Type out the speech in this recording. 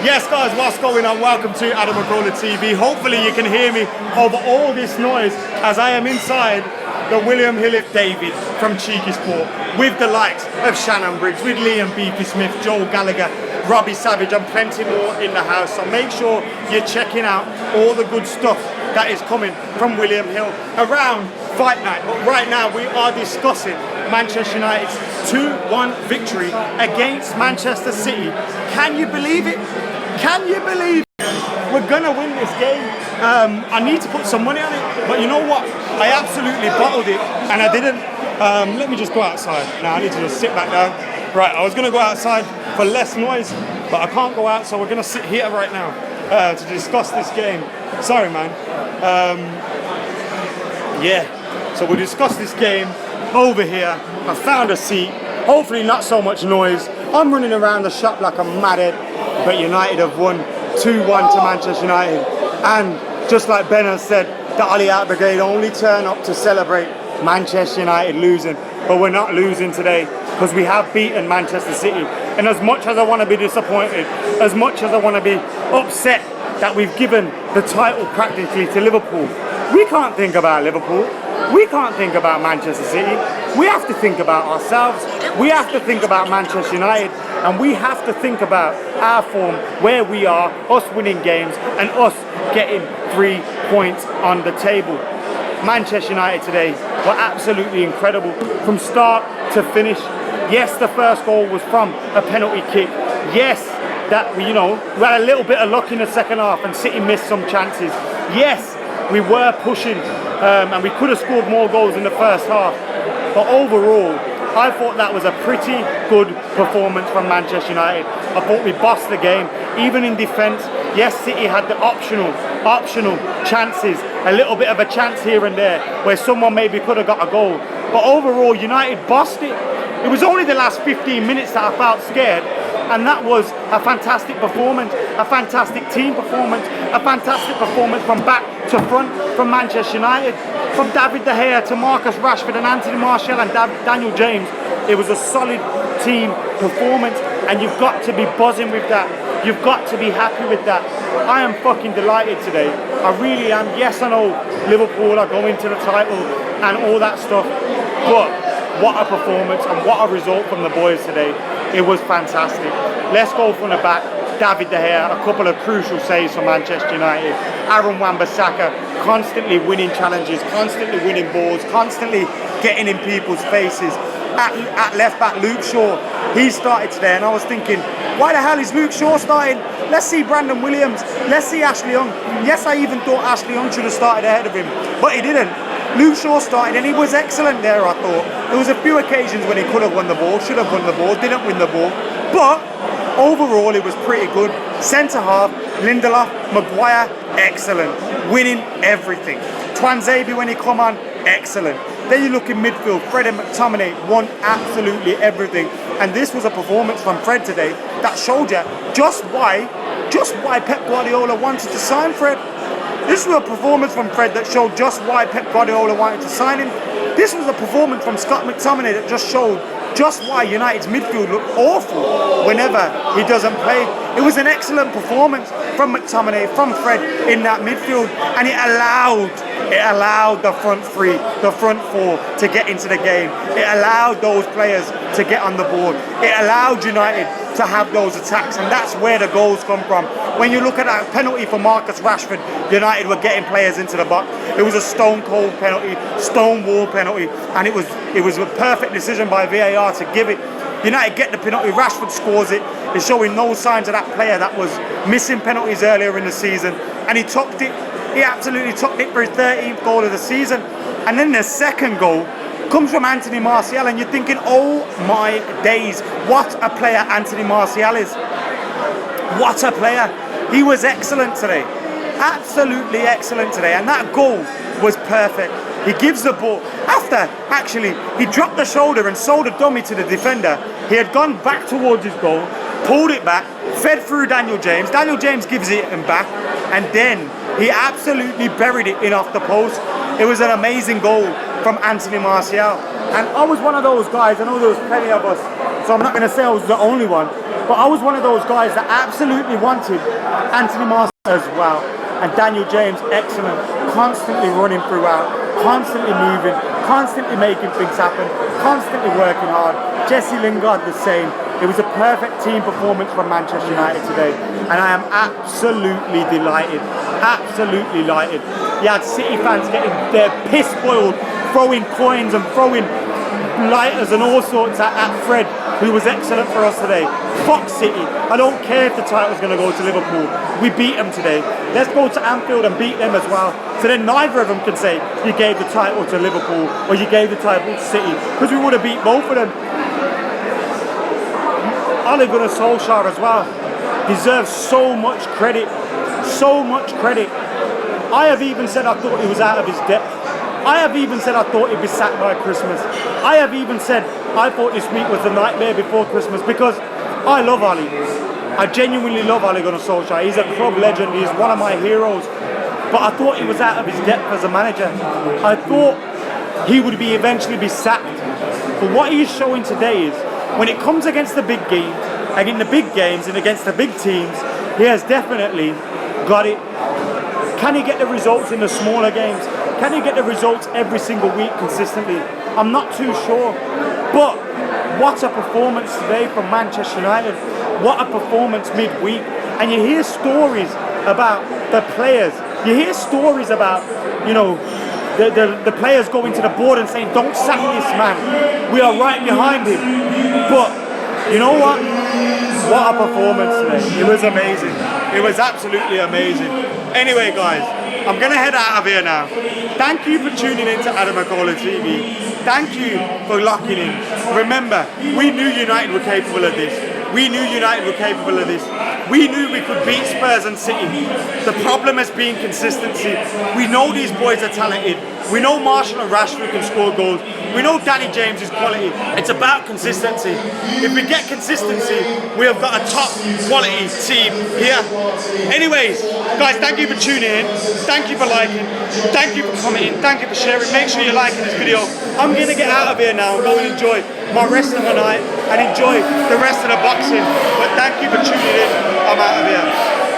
Yes guys, what's going on? Welcome to AdamMcKola TV. Hopefully you can hear me over all this noise as I am inside the William Hill David from Cheeky Sport with the likes of Shannon Briggs, with Liam Beefy Smith, Joel Gallagher, Robbie Savage and plenty more in the house. So make sure you're checking out all the good stuff that is coming from William Hill around Fight Night. But right now we are discussing Manchester United's 2-1 victory against Manchester City. Can you believe it? Can you believe it? We're gonna win this game. I need to put some money on it, but you know what? I absolutely bottled it and I didn't. Let me just go outside. Now I need to just sit back down. Right, I was gonna go outside for less noise, but I can't go out, so we're gonna sit here right now to discuss this game. Sorry, man. Yeah, so we'll discuss this game over here. I found a seat, hopefully not so much noise. I'm running around the shop like a madhead, but United have won 2-1 to Manchester United. And just like Ben has said, the Ollie Out Brigade only turn up to celebrate Manchester United losing, but we're not losing today because we have beaten Manchester City. And as much as I want to be disappointed, as much as I want to be upset that we've given the title practically to Liverpool, we can't think about Liverpool. We can't think about Manchester City. We have to think about ourselves. We have to think about Manchester United, and we have to think about our form, where we are, us winning games, and us getting 3 points on the table. Manchester United today were absolutely incredible from start to finish. Yes, the first goal was from a penalty kick. Yes, that we had a little bit of luck in the second half and City missed some chances. Yes, we were pushing and we could have scored more goals in the first half. But overall, I thought that was a pretty good performance from Manchester United. I thought we bossed the game, even in defence. Yes, City had the optional chances, a little bit of a chance here and there where someone maybe could have got a goal. But overall, United bossed it. It was only the last 15 minutes that I felt scared, and that was a fantastic performance, a fantastic team performance, a fantastic performance from back to front from Manchester United. From David De Gea to Marcus Rashford and Anthony Martial and Daniel James, it was a solid team performance, and you've got to be buzzing with that. You've got to be happy with that. I am fucking delighted today. I really am. Yes, I know Liverpool are going to the title and all that stuff, but what a performance and what a result from the boys today. It was fantastic. Let's go from the back. David De Gea, a couple of crucial saves for Manchester United. Aaron Wan-Bissaka constantly winning challenges, constantly winning balls, constantly getting in people's faces. At left back, Luke Shaw, he started today, and I was thinking, why the hell is Luke Shaw starting? Let's see Brandon Williams, let's see Ashley Young. Yes, I even thought Ashley Young should have started ahead of him, but he didn't. Luke Shaw started and he was excellent there, I thought. There was a few occasions when he could have won the ball, should have won the ball, didn't win the ball. But overall, it was pretty good. Centre half, Lindelof, Maguire, excellent. Winning everything. Twanzebe when he come on, excellent. Then you look in midfield, Fred and McTominay won absolutely everything. And this was a performance from Fred today that showed you just why Pep Guardiola wanted to sign Fred. This was a performance from Fred that showed just why Pep Guardiola wanted to sign him. This was a performance from Scott McTominay that just showed just why United's midfield looked awful whenever he doesn't play. It was an excellent performance from McTominay, from Fred in that midfield, and it allowed the front three, the front four to get into the game. It allowed those players to get on the board. It allowed United to have those attacks, and that's where the goals come from. When you look at that penalty for Marcus Rashford, United were getting players into the box. It was a stone cold penalty, stone wall penalty, and it was a perfect decision by VAR to give it. United get the penalty, Rashford scores it. He's showing no signs of that player that was missing penalties earlier in the season, and he tucked it. He absolutely tucked it for his 13th goal of the season. And then the second goal comes from Anthony Martial, and you're thinking, oh my days, what a player Anthony Martial is. What a player. He was excellent today. Absolutely excellent today. And that goal was perfect. He gives the ball. After, actually, he dropped the shoulder and sold a dummy to the defender. He had gone back towards his goal, pulled it back, fed through Daniel James. Daniel James gives it him back, and then he absolutely buried it in off the post. It was an amazing goal from Anthony Martial. And I was one of those guys, I know there was plenty of us, so I'm not going to say I was the only one, But I was one of those guys that absolutely wanted Anthony Martial as well. And Daniel James, excellent, constantly running throughout, constantly moving, constantly making things happen, constantly working hard. Jesse Lingard the same. It was a perfect team performance from Manchester United today, and I am absolutely delighted, absolutely delighted. You had City fans getting their piss boiled, throwing coins and throwing lighters and all sorts at Fred, who was excellent for us today. Fuck City. I don't care if the title's going to go to Liverpool. We beat them today. Let's go to Anfield and beat them as well. So then neither of them can say you gave the title to Liverpool or you gave the title to City, because we would have beat both of them. Ole Gunnar Solskjaer as well deserves so much credit. So much credit. I have even said I thought he was out of his depth. I have even said I thought he'd be sacked by Christmas. I have even said I thought this week was the nightmare before Christmas, because I love Ole. I genuinely love Ole Gunnar Solskjaer. He's a club legend. He's one of my heroes. But I thought he was out of his depth as a manager. I thought he would eventually be sacked. But what he's showing today is, when it comes against the big games, against the big games and against the big teams, he has definitely got it. Can he get the results in the smaller games? Can he get the results every single week consistently? I'm not too sure. But what a performance today from Manchester United. What a performance midweek. And you hear stories about the players. You hear stories about, you know, the players going to the board and saying, don't sack this man. We are right behind him. But you know what? What a performance today. It was amazing. It was absolutely amazing. Anyway, guys, I'm going to head out of here now. Thank you for tuning in to AdamMcKola TV. Thank you for locking in. Remember, we knew United were capable of this. We knew United were capable of this. We knew we could beat Spurs and City. The problem has been consistency. We know these boys are talented. We know Martial and Rashford can score goals. We know Danny James is quality. It's about consistency. If we get consistency, we have got a top quality team here. Anyways, guys, thank you for tuning in. Thank you for liking. Thank you for commenting. Thank you for sharing. Make sure you're liking this video. I'm going to get out of here now and go and enjoy my rest of the night and enjoy the rest of the boxing. But thank you for tuning in. I'm out of here.